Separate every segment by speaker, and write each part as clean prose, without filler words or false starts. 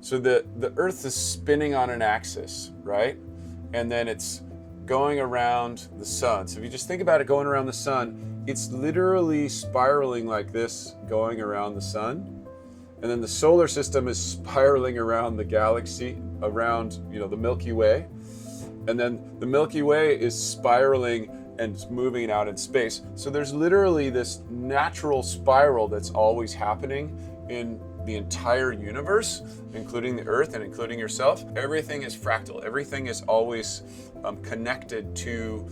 Speaker 1: So the Earth is spinning on an axis, right? And then it's going around the sun. So if you just think about it going around the sun, it's literally spiraling like this, going around the sun. And then the solar system is spiraling around the galaxy, around, the Milky Way. And then the Milky Way is spiraling and moving out in space. So there's literally this natural spiral that's always happening in the entire universe, including the Earth and including yourself. Everything is fractal. Everything is always connected to,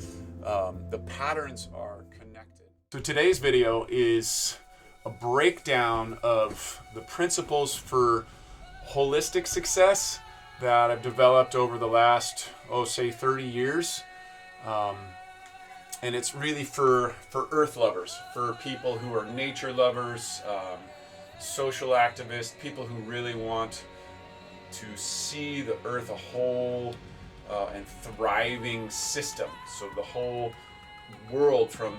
Speaker 1: the patterns are connected. So today's video is a breakdown of the principles for holistic success that I've developed over the last, say 30 years. And it's really for Earth lovers, for people who are nature lovers, social activists, people who really want to see the Earth a whole and thriving system. So the whole world, from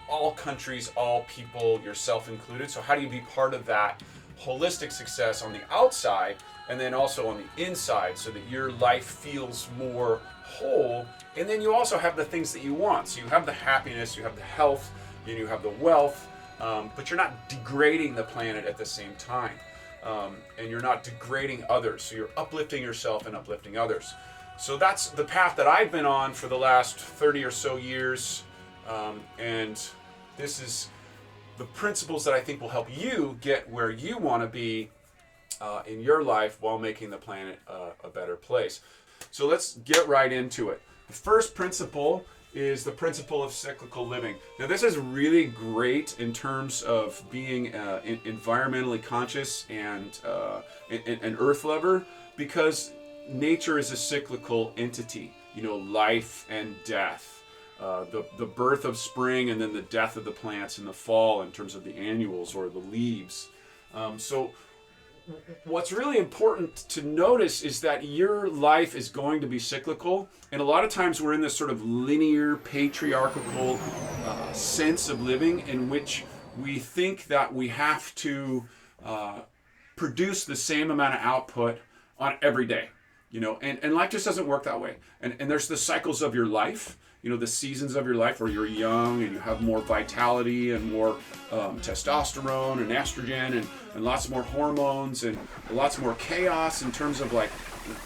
Speaker 1: all countries, all people, yourself included. So how do you be part of that holistic success on the outside and then also on the inside, so that your life feels more whole? And then you also have the things that you want. So you have the happiness, you have the health, and you have the wealth, but you're not degrading the planet at the same time. And you're not degrading others. So you're uplifting yourself and uplifting others. So that's the path that I've been on for the last 30 or so years. And this is the principles that I think will help you get where you want to be in your life while making the planet a better place. So let's get right into it. The first principle is the principle of cyclical living. Now this is really great in terms of being environmentally conscious and an earth lover, because nature is a cyclical entity. Life and death. The birth of spring and then the death of the plants in the fall in terms of the annuals or the leaves. So what's really important to notice is that your life is going to be cyclical, and a lot of times we're in this sort of linear, patriarchal sense of living in which we think that we have to produce the same amount of output on every day, and life just doesn't work that way. And there's the cycles of your life, the seasons of your life where you're young and you have more vitality and more testosterone and estrogen and lots more hormones and lots more chaos in terms of like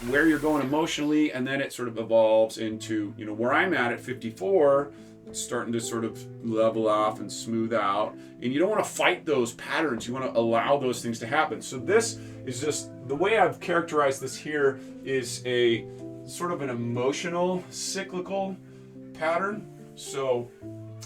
Speaker 1: where you're going emotionally. And then it sort of evolves into, where I'm at 54, it's starting to sort of level off and smooth out. And you don't want to fight those patterns. You want to allow those things to happen. So this is just, the way I've characterized this here is a sort of an emotional cyclical pattern. So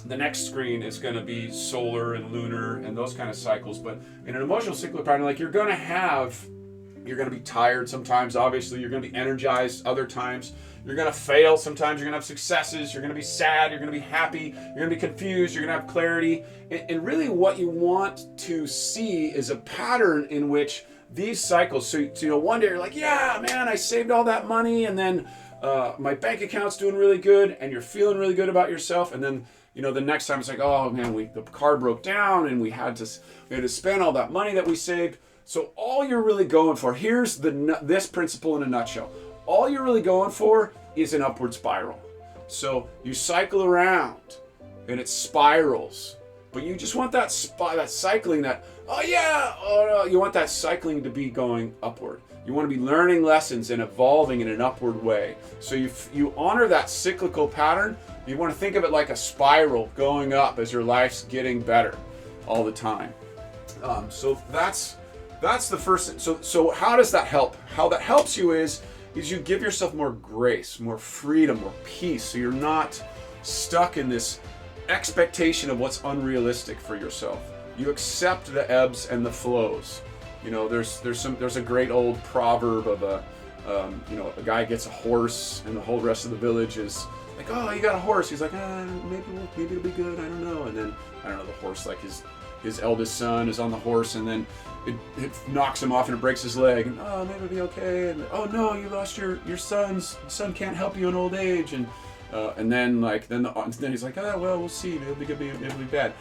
Speaker 1: the next screen is going to be solar and lunar and those kind of cycles. But in an emotional cyclical pattern, like you're going to be tired sometimes, obviously. You're going to be energized other times. You're going to fail sometimes. You're going to have successes. You're going to be sad. You're going to be happy. You're going to be confused. You're going to have clarity. And really what you want to see is a pattern in which these cycles, so one day you're like, yeah, man, I saved all that money, and then my bank account's doing really good, and you're feeling really good about yourself. And then, the next time it's like, oh man, the car broke down and we had to spend all that money that we saved. So all you're really going for, here's this principle in a nutshell. All you're really going for is an upward spiral. So you cycle around and it spirals, but you just want that cycling, you want that cycling to be going upward. You want to be learning lessons and evolving in an upward way. So you honor that cyclical pattern. You want to think of it like a spiral going up as your life's getting better all the time. So that's the first. So how does that help? How that helps you is you give yourself more grace, more freedom, more peace. So you're not stuck in this expectation of what's unrealistic for yourself. You accept the ebbs and the flows. There's a great old proverb of a guy gets a horse and the whole rest of the village is like, oh, you got a horse. He's like, maybe it'll be good. I don't know. And then the horse, like his eldest son is on the horse, and then it knocks him off and it breaks his leg. And maybe it'll be okay. And oh no, you lost your son can't help you in old age. And then he's like, oh well, we'll see. Maybe it'll be good. Maybe it'll be bad.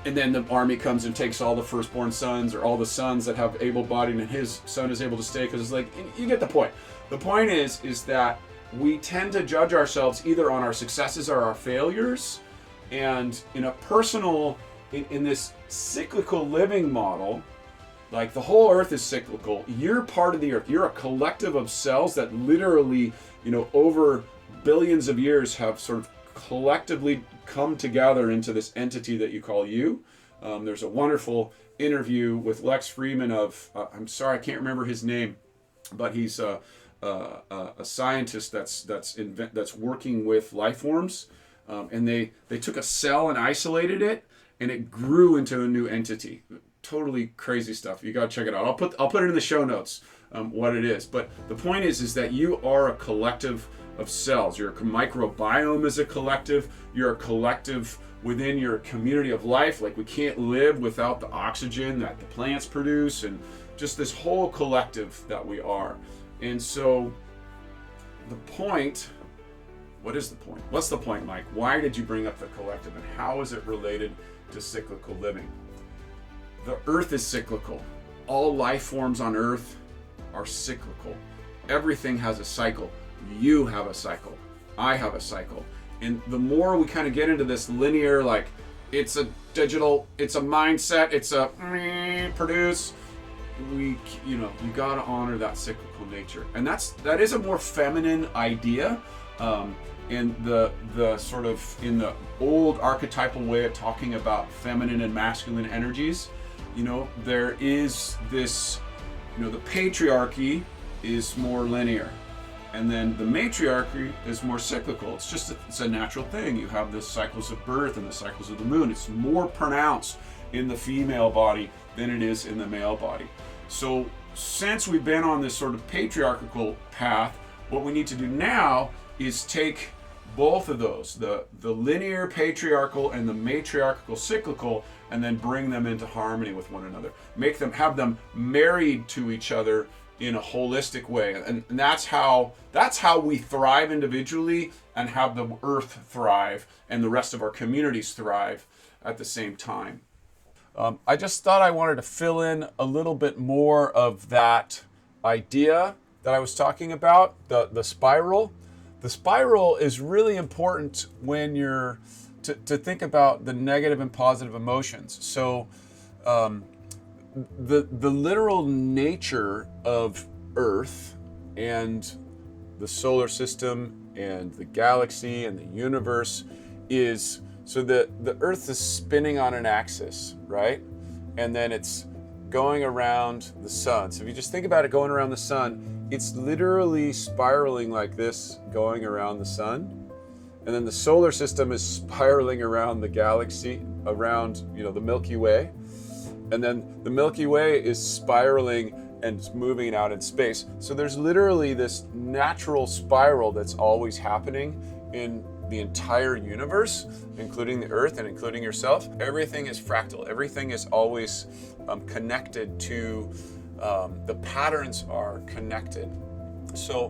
Speaker 1: and then the army comes and takes all the firstborn sons, or all the sons that have able-bodied, and his son is able to stay, because it's like, you get the point. The point is that we tend to judge ourselves either on our successes or our failures, and in a personal, in this cyclical living model, like the whole earth is cyclical. You're part of the earth. You're a collective of cells that literally, over billions of years have sort of collectively come together into this entity that you call you. There's a wonderful interview with Lex Friedman of, I'm sorry, I can't remember his name, but he's a scientist that's working with life forms, and they took a cell and isolated it, and it grew into a new entity. Totally crazy stuff. You gotta check it out. I'll put it in the show notes, what it is. But the point is that you are a collective of cells. Your microbiome is a collective. You're a collective within your community of life. Like, we can't live without the oxygen that the plants produce, and just this whole collective that we are. And so the point, what is the point? What's the point, Mike? Why did you bring up the collective, and how is it related to cyclical living? The earth is cyclical. All life forms on earth are cyclical. Everything has a cycle. You have a cycle. I have a cycle. And the more we kind of get into this linear, like, it's a digital, it's a mindset, it's a produce, you gotta honor that cyclical nature. And that is a more feminine idea. And the sort of, in the old archetypal way of talking about feminine and masculine energies, there is this, the patriarchy is more linear, and then the matriarchy is more cyclical. It's a natural thing. You have the cycles of birth and the cycles of the moon. It's more pronounced in the female body than it is in the male body. So since we've been on this sort of patriarchal path, what we need to do now is take both of those, the linear patriarchal and the matriarchal cyclical, and then bring them into harmony with one another. Have them married to each other in a holistic way. And that's how we thrive individually, and have the earth thrive and the rest of our communities thrive at the same time. I just thought I wanted to fill in a little bit more of that idea that I was talking about, the spiral. The spiral is really important when you're to think about the negative and positive emotions. So the literal nature of Earth and the solar system and the galaxy and the universe is, so the Earth is spinning on an axis, right? And then it's going around the sun. So if you just think about it going around the sun, it's literally spiraling like this, going around the sun. And then the solar system is spiraling around the galaxy, around, the Milky Way. And then the Milky Way is spiraling and moving out in space. So there's literally this natural spiral that's always happening in the entire universe, including the Earth and including yourself. Everything is fractal. Everything is always connected to, the patterns are connected. So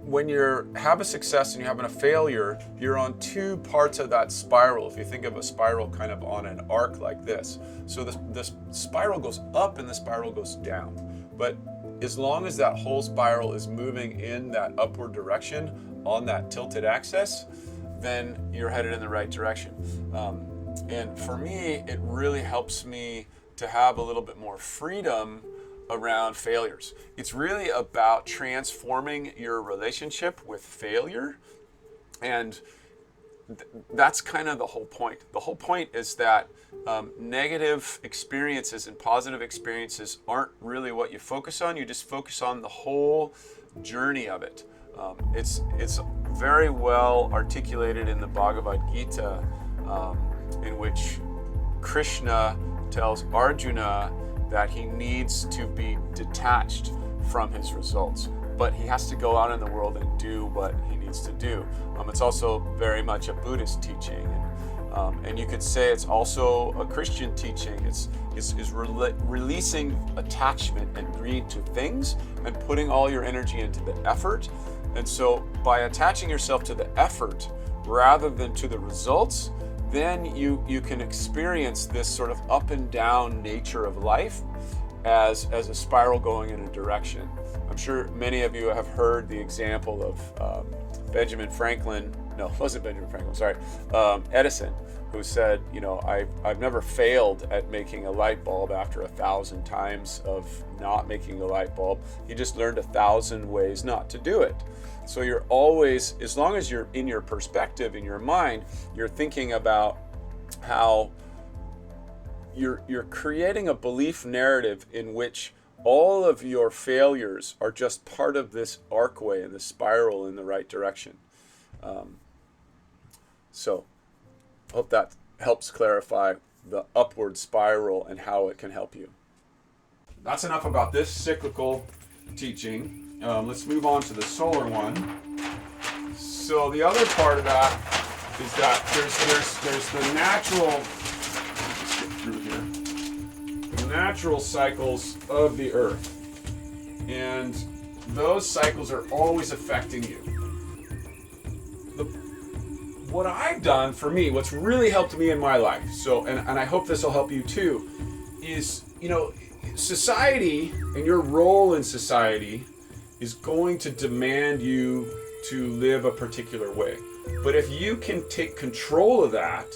Speaker 1: when you have a success and you're having a failure, you're on two parts of that spiral. If you think of a spiral kind of on an arc like this. So the spiral goes up and the spiral goes down. But as long as that whole spiral is moving in that upward direction on that tilted axis, then you're headed in the right direction. And for me, it really helps me to have a little bit more freedom around failures. It's really about transforming your relationship with failure, and that's kind of the whole point. The whole point is that negative experiences and positive experiences aren't really what you focus on. You just focus on the whole journey of it. It's very well articulated in the Bhagavad Gita, in which Krishna tells Arjuna that he needs to be detached from his results, but he has to go out in the world and do what he needs to do. It's also very much a Buddhist teaching, and you could say it's also a Christian teaching. It's releasing attachment and greed to things and putting all your energy into the effort. And so by attaching yourself to the effort rather than to the results, then you can experience this sort of up and down nature of life as a spiral going in a direction. I'm sure many of you have heard the example of Benjamin Franklin. No, it wasn't Benjamin Franklin, sorry. Edison, who said, I've never failed at making a light bulb after 1,000 times of not making a light bulb. He just learned 1,000 ways not to do it. So you're always, as long as you're in your perspective, in your mind, you're thinking about how you're creating a belief narrative in which all of your failures are just part of this arcway and the spiral in the right direction. So hope that helps clarify the upward spiral and how it can help you. That's enough about this cyclical teaching. Let's move on to the solar one. So the other part of that is that there's the natural, let's get through here, the natural cycles of the earth. And those cycles are always affecting you. What I've done for me, what's really helped me in my life, so and I hope this will help you too, is society and your role in society is going to demand you to live a particular way. But if you can take control of that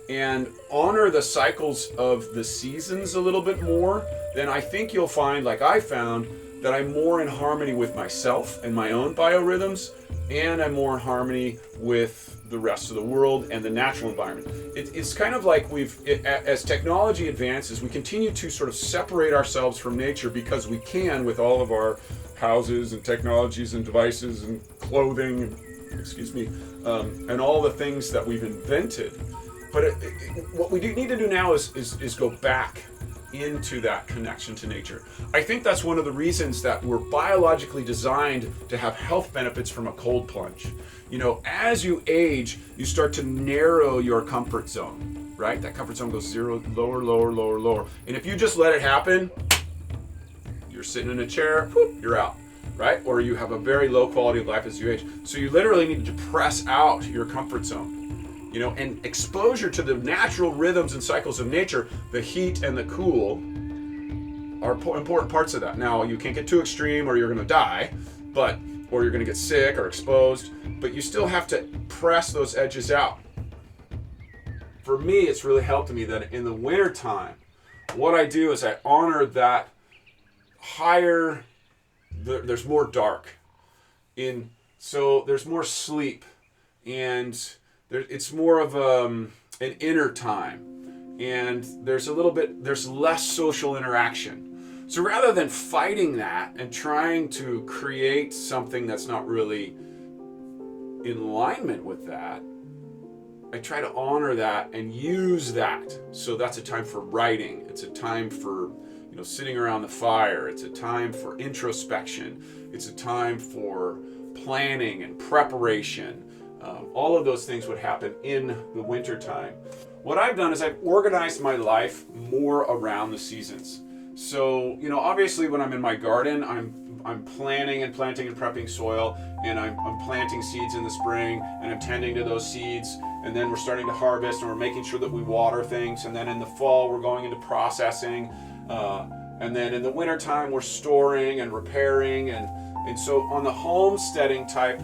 Speaker 1: and honor the cycles of the seasons a little bit more, then I think you'll find, like I found, that I'm more in harmony with myself and my own biorhythms, and I'm more in harmony with the rest of the world and the natural environment. It's kind of like as technology advances, we continue to sort of separate ourselves from nature because we can with all of our houses and technologies and devices and clothing, and all the things that we've invented. But what we need to do now is go back into that connection to nature. I think that's one of the reasons that we're biologically designed to have health benefits from a cold plunge. As you age, you start to narrow your comfort zone, right? That comfort zone goes zero, lower, lower, lower, lower. And if you just let it happen, you're sitting in a chair, whoop, you're out, right? Or you have a very low quality of life as you age. So you literally need to press out your comfort zone. And exposure to the natural rhythms and cycles of nature, the heat and the cool, are important parts of that. Now, you can't get too extreme or you're going to die, or you're going to get sick or exposed, but you still have to press those edges out. For me, it's really helped me that in the wintertime, what I do is I honor that higher, there's more dark. So there's more sleep, and it's more of an inner time, and there's less social interaction. So rather than fighting that and trying to create something that's not really in alignment with that, I try to honor that and use that. So that's a time for writing. It's a time for sitting around the fire. It's a time for introspection. It's a time for planning and preparation. All of those things would happen in the winter time. What I've done is I've organized my life more around the seasons. So, obviously when I'm in my garden, I'm planting and prepping soil, and I'm planting seeds in the spring, and I'm tending to those seeds, and then we're starting to harvest, and we're making sure that we water things, and then in the fall we're going into processing, and then in the wintertime we're storing and repairing, and so on the homesteading type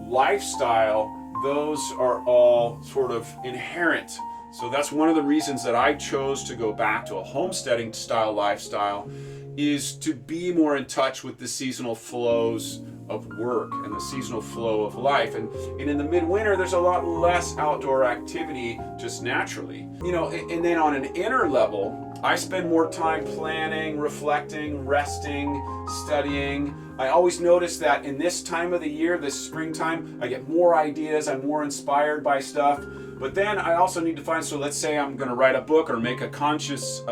Speaker 1: lifestyle, those are all sort of inherent. So that's one of the reasons that I chose to go back to a homesteading style lifestyle, is to be more in touch with the seasonal flows of work and the seasonal flow of life. And in the midwinter, there's a lot less outdoor activity just naturally. And then on an inner level, I spend more time planning, reflecting, resting, studying. I always notice that in this time of the year, this springtime, I get more ideas, I'm more inspired by stuff. But then I also need to find, so let's say I'm gonna write a book or make a class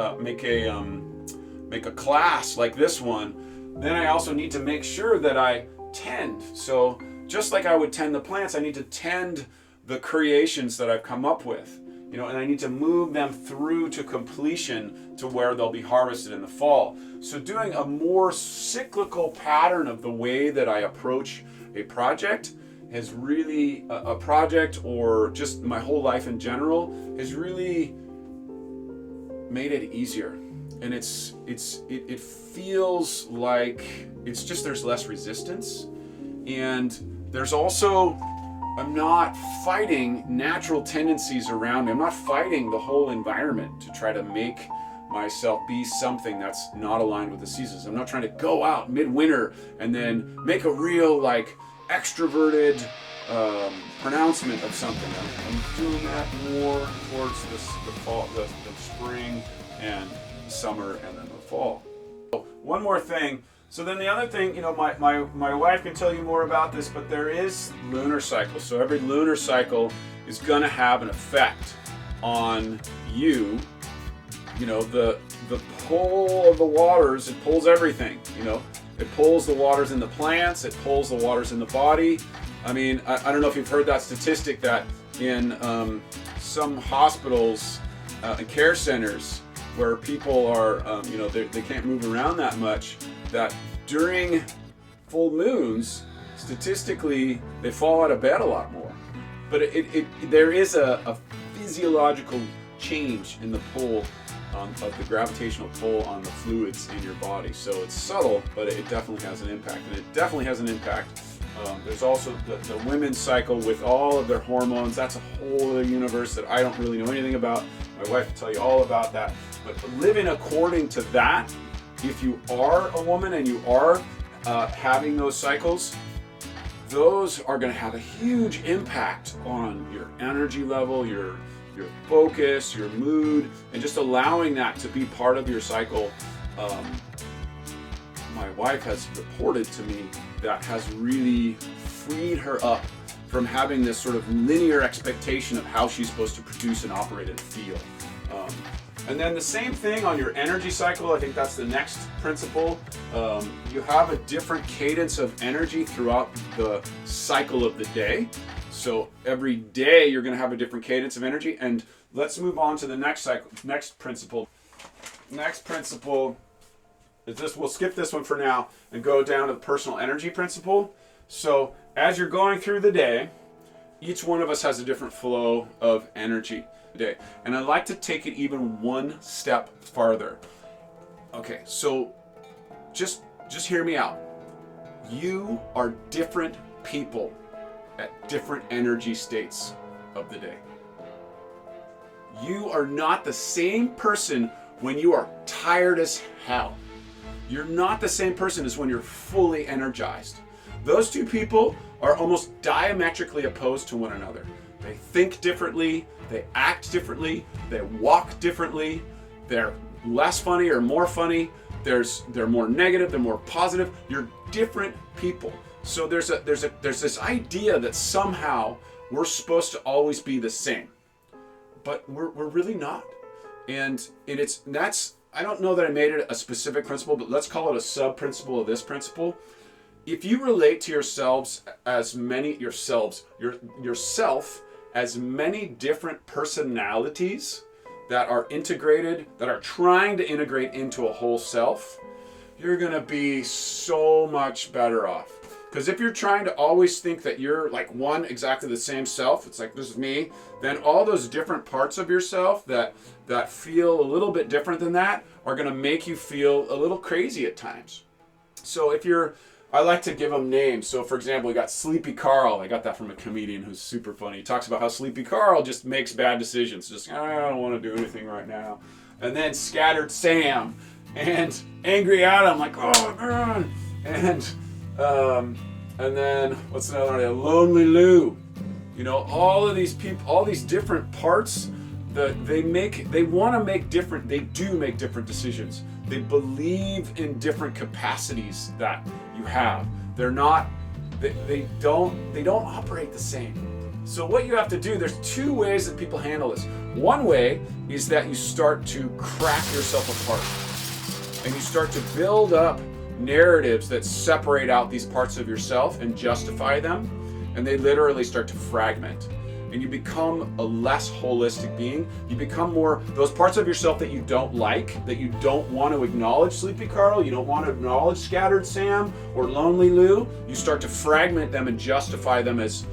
Speaker 1: like this one, then I also need to make sure that I tend. So just like I would tend the plants, I need to tend the creations that I've come up with. And I need to move them through to completion to where they'll be harvested in the fall. So doing a more cyclical pattern of the way that I approach a project has really, a project or just my whole life in general has really made it easier. And it feels like it's just, there's less resistance. And there's also, I'm not fighting natural tendencies around me. I'm not fighting the whole environment to try to make myself be something that's not aligned with the seasons. I'm not trying to go out midwinter and then make a real like extroverted pronouncement of something. I'm doing that more towards the fall, the spring and summer and then the fall. So one more thing. So then the other thing, you know, my wife can tell you more about this, but there is lunar cycles. So every lunar cycle is going to have an effect on you. You know, the pull of the waters, it pulls everything, you know. It pulls the waters in the plants, it pulls the waters in the body. I mean, I don't know if you've heard that statistic that in some hospitals and care centers where people are, you know, they can't move around that much, that during full moons, statistically, they fall out of bed a lot more. But there is a physiological change in the pull of the gravitational pull on the fluids in your body. So it's subtle, but it definitely has an impact. And it definitely has an impact. There's also the women's cycle with all of their hormones. That's a whole other universe that I don't really know anything about. My wife will tell you all about that. But living according to that, if you are a woman and you are having those cycles, those are going to have a huge impact on your energy level, your focus, your mood, and just allowing that to be part of your cycle. My wife has reported to me that has really freed her up from having this sort of linear expectation of how she's supposed to produce and operate and feel. And then the same thing on your energy cycle. I think that's the next principle. You have a different cadence of energy throughout the cycle of the day. So every day you're going to have a different cadence of energy. And let's move on to the next principle. Next principle is this. We'll skip this one for now and go down to the personal energy principle. So as you're going through the day, each one of us has a different flow of energy today. And I'd like to take it even one step farther. Okay, so just hear me out. You are different people at different energy states of the day. You are not the same person when you are tired as hell. You're not the same person as when you're fully energized. Those two people are almost diametrically opposed to one another. They think differently, they act differently, they walk differently, they're less funny or more funny, they're more negative, they're more positive. You're different people. So there's this idea that somehow we're supposed to always be the same, but we're really not. And that's, I don't know that I made it a specific principle, but let's call it a sub-principle of this principle. If you relate to yourself as many different personalities that are integrated, that are trying to integrate into a whole self, you're gonna be so much better off. Because if you're trying to always think that you're like one exactly the same self, it's like, this is me, then all those different parts of yourself that feel a little bit different than that are gonna make you feel a little crazy at times. So I like to give them names. So for example, we got Sleepy Carl. I got that from a comedian who's super funny. He talks about how Sleepy Carl just makes bad decisions. Just, I don't want to do anything right now. And then Scattered Sam and Angry Adam, like, oh man. And then what's another one? Lonely Lou. You know, all of these people, all these different parts that they want to make different, they do make different decisions. They believe in different capacities that you have. They don't operate the same. So what you have to do, there's two ways that people handle this. One way is that you start to crack yourself apart and you start to build up narratives that separate out these parts of yourself and justify them, and they literally start to fragment. and you become a less holistic being. You become more, those parts of yourself that you don't like, that you don't want to acknowledge, Sleepy Carl, you don't want to acknowledge Scattered Sam or Lonely Lou, you start to fragment them and justify them as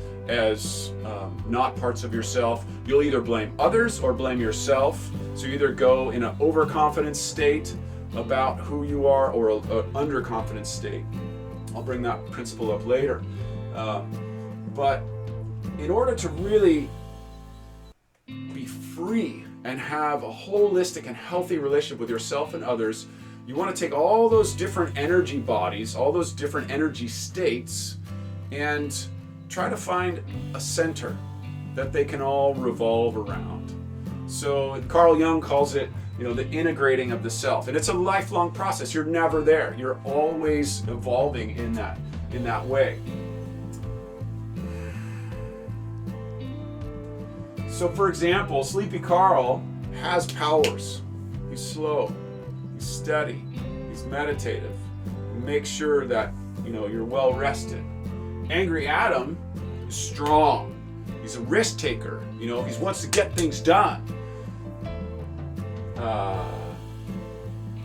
Speaker 1: not parts of yourself. You'll either blame others or blame yourself. So you either go in an overconfident state about who you are or an underconfident state. I'll bring that principle up later. But in order to really be free and have a holistic and healthy relationship with yourself and others, you want to take all those different energy bodies, all those different energy states, and try to find a center that they can all revolve around. So Carl Jung calls it, the integrating of the self, and it's a lifelong process. You're never there. You're always evolving in that way. So, for example, Sleepy Carl has powers. He's slow. He's steady. He's meditative. Make sure that you're well rested. Angry Adam is strong. He's a risk taker. He wants to get things done.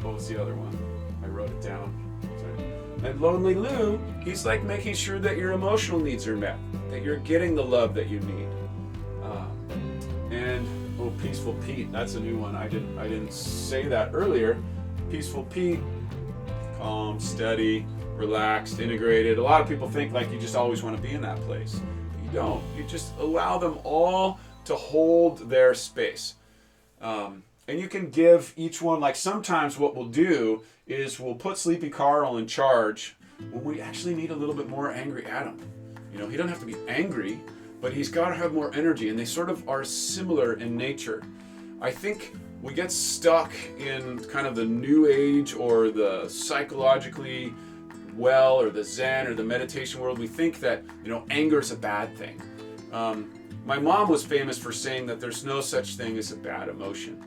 Speaker 1: What was the other one? I wrote it down. Sorry. And Lonely Lou, he's like making sure that your emotional needs are met, that you're getting the love that you need. And Peaceful Pete, that's a new one. I didn't say that earlier. Peaceful Pete, calm, steady, relaxed, integrated. A lot of people think like you just always want to be in that place. You don't. You just allow them all to hold their space. And you can give each one, like sometimes what we'll do is we'll put Sleepy Carl in charge when we actually need a little bit more Angry Adam. He doesn't have to be angry, but he's got to have more energy, and they sort of are similar in nature. I think we get stuck in kind of the New Age or the psychologically well or the Zen or the meditation world. We think that, anger is a bad thing. My mom was famous for saying that there's no such thing as a bad emotion.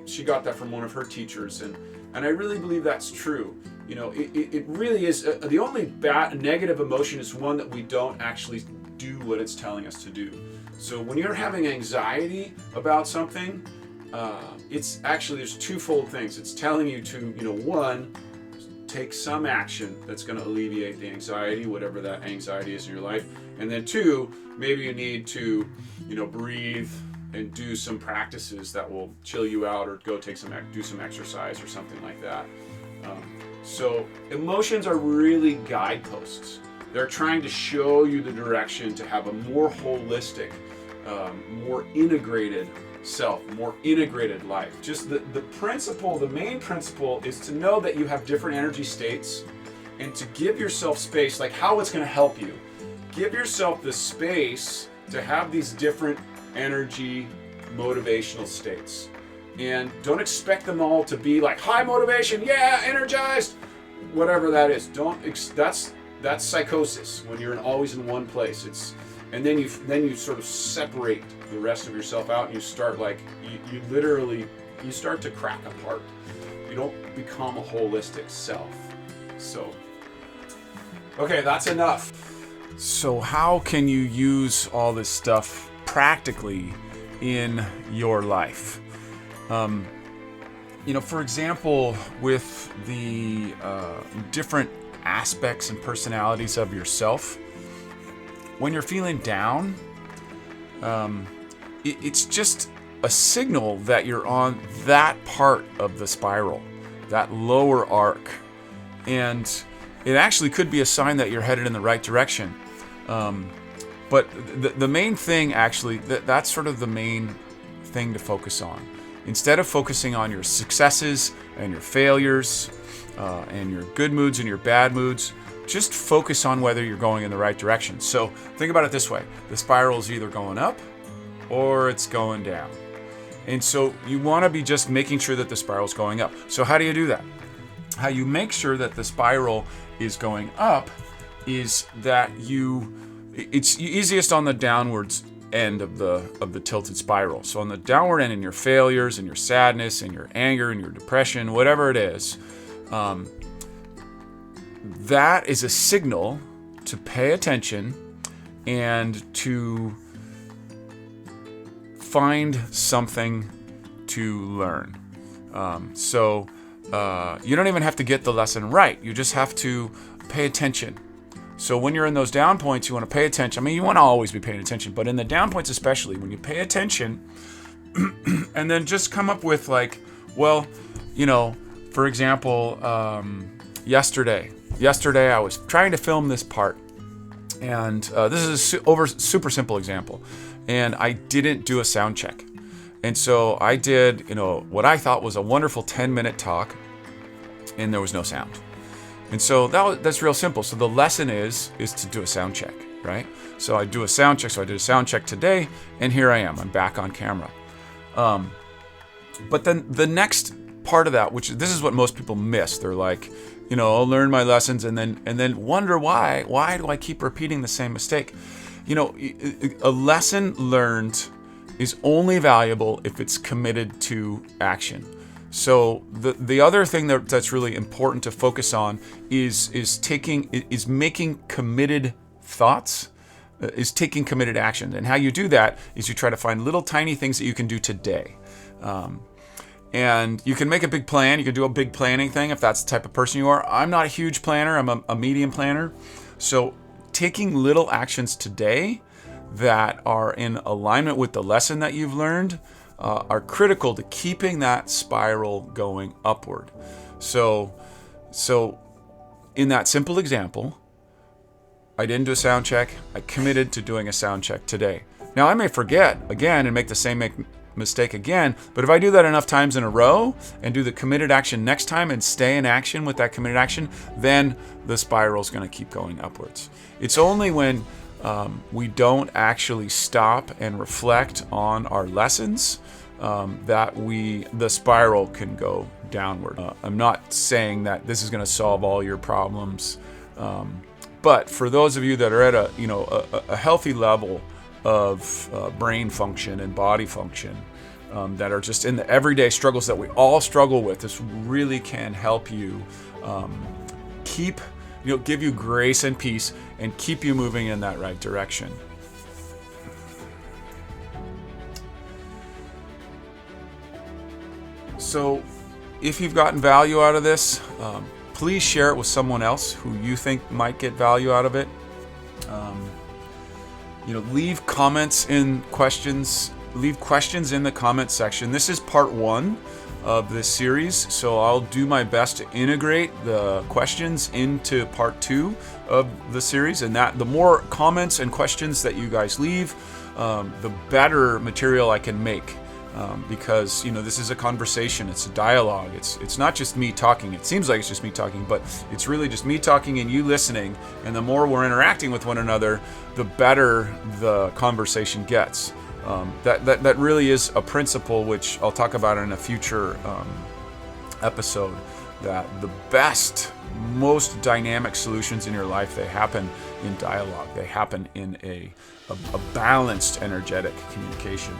Speaker 1: She got that from one of her teachers, and I really believe that's true. It really is. The only negative emotion is one that we don't actually do what it's telling us to do. So when you're having anxiety about something, it's actually, there's twofold things. It's telling you to, one, take some action that's going to alleviate the anxiety, whatever that anxiety is in your life. And then two, maybe you need to, breathe and do some practices that will chill you out, or go do some exercise or something like that. So emotions are really guideposts. They're trying to show you the direction to have a more holistic, more integrated self, more integrated life. Just the main principle is to know that you have different energy states, and to give yourself space, like how it's going to help you. Give yourself the space to have these different energy motivational states. And don't expect them all to be like high motivation, yeah, energized, whatever that is. That's psychosis, when you're always in one place. And then you sort of separate the rest of yourself out, and you start you start to crack apart. You don't become a holistic self. So, okay, that's enough. So how can you use all this stuff practically in your life? For example, with the different aspects and personalities of yourself, when you're feeling down, it's just a signal that you're on that part of the spiral, that lower arc. And it actually could be a sign that you're headed in the right direction. But the main thing, actually, that's sort of the main thing to focus on. Instead of focusing on your successes and your failures and your good moods and your bad moods, just focus on whether you're going in the right direction. So think about it this way. The spiral is either going up or it's going down. And so you want to be just making sure that the spiral is going up. So how do you do that? How you make sure that the spiral is going up is that it's easiest on the downwards end of the tilted spiral. So on the downward end, in your failures and your sadness and your anger and your depression, whatever it is, that is a signal to pay attention and to find something to learn. So you don't even have to get the lesson right. You just have to pay attention. So when you're in those down points, you want to pay attention. I mean, you want to always be paying attention, but in the down points especially, when you pay attention, and then just come up with like, well, you know, for example, yesterday I was trying to film this part, and this is a super simple example, and I didn't do a sound check. And so I did, you know, what I thought was a wonderful 10-minute talk, and there was no sound. And so that's real simple. So the lesson is to do a sound check, right? So I do a sound check. So I did a sound check today, and here I am. I'm back on camera. But then the next part of that, which this is what most people miss. They're like, you know, I'll learn my lessons and then wonder why do I keep repeating the same mistake? You know, a lesson learned is only valuable if it's committed to action. So the other thing that's really important to focus on is making committed thoughts, is taking committed action. And how you do that is you try to find little tiny things that you can do today. And you can make a big plan. You can do a big planning thing if that's the type of person you are. I'm not a huge planner. I'm a medium planner. So taking little actions today that are in alignment with the lesson that you've learned are critical to keeping that spiral going upward. So in that simple example, I didn't do a sound check. I committed to doing a sound check today. Now I may forget again and make the same mistake again, but if I do that enough times in a row and do the committed action next time and stay in action with that committed action, then the spiral is going to keep going upwards. It's only when we don't actually stop and reflect on our lessons that the spiral can go downward. I'm not saying that this is going to solve all your problems, but for those of you that are at a healthy level of brain function and body function, that are just in the everyday struggles that we all struggle with, this really can help you give you grace and peace and keep you moving in that right direction. So if you've gotten value out of this, please share it with someone else who you think might get value out of it. Leave questions in the comment section. This is part 1 of this series, so I'll do my best to integrate the questions into part 2 of the series, and that the more comments and questions that you guys leave, the better material I can make, because this is a conversation, it's a dialogue, it's not just me talking. It seems like it's just me talking, but it's really just me talking and you listening, and the more we're interacting with one another, the better the conversation gets. That really is a principle which I'll talk about in a future episode, that the best, most dynamic solutions in your life, they happen in dialogue. They happen in a balanced, energetic communication.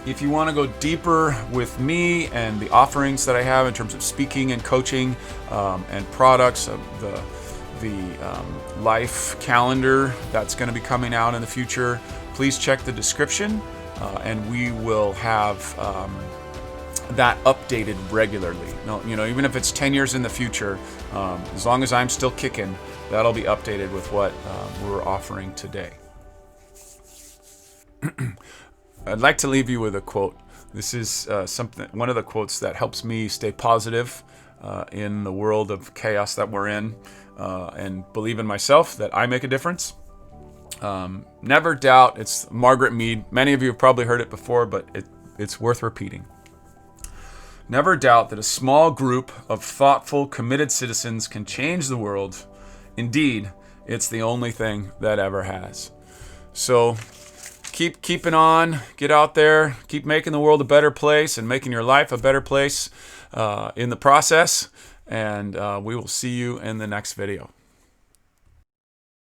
Speaker 1: If you want to go deeper with me and the offerings that I have in terms of speaking and coaching and products, the life calendar that's going to be coming out in the future, please check the description, and we will have that updated regularly. Even if it's 10 years in the future, as long as I'm still kicking, that'll be updated with what we're offering today. I'd like to leave you with a quote. This is one of the quotes that helps me stay positive in the world of chaos that we're in, and believe in myself that I make a difference. Never doubt. It's Margaret Mead. Many of you have probably heard it before, but it's worth repeating. Never doubt that a small group of thoughtful, committed citizens can change the world. Indeed, it's the only thing that ever has. So keep keeping on, get out there, keep making the world a better place and making your life a better place in the process. And we will see you in the next video.